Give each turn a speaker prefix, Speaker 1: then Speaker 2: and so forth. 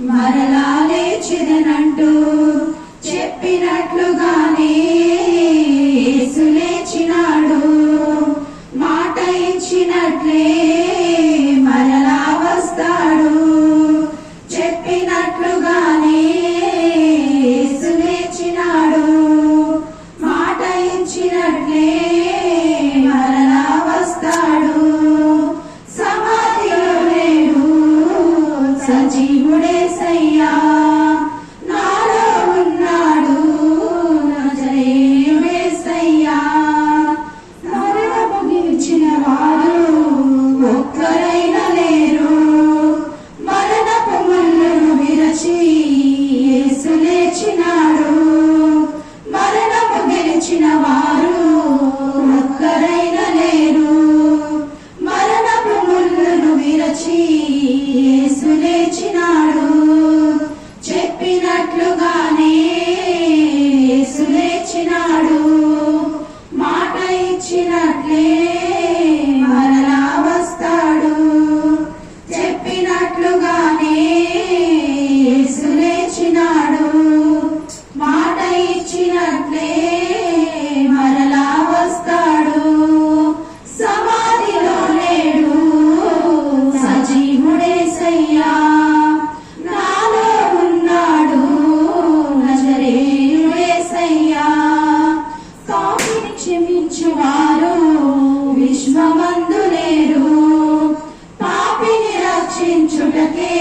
Speaker 1: మరలా లేచెదనంటూ చెప్పినట్లుగానే యేసు లేచినాడు. మాట ఇచ్చినట్లే మరలా వస్తాడు. చెప్పినట్లుగానే యేసు లేచినాడు. మాట ఇచ్చినట్లే మరలా వస్తాడు. సమాధిలో లేడు, సజీవుడేసయ్యా నాలో ఉన్నాడు. నజరేయుడేసయ్యా. మరణము గెలిచిన వారు ఒక్కరైనా లేరు. మరణపు ముళ్ళను విరచి యేసు లేచినాడు. మరణము గెలిచిన వారు ఒక్కరైనా లేరు. మరణపు ముళ్ళను విరచి యేసు లేచినాడు. చెప్పినట్లుగానే యేసు లేచినాడు. మాట ఇచ్చినట్లే మరలా వస్తాడు. చెప్పినట్లుగానే యేసు లేచినాడు. మాట ఇచ్చినట్లే మరలా వస్తాడు. సమాధిలో లేడు, సజీవుడేసయ్యా నాలో ఉన్నాడు. నజరేయుడేసయ్యా. పాపిని క్షమించువారు విశ్వమందు లేరు. పాపిని రక్షించుటకే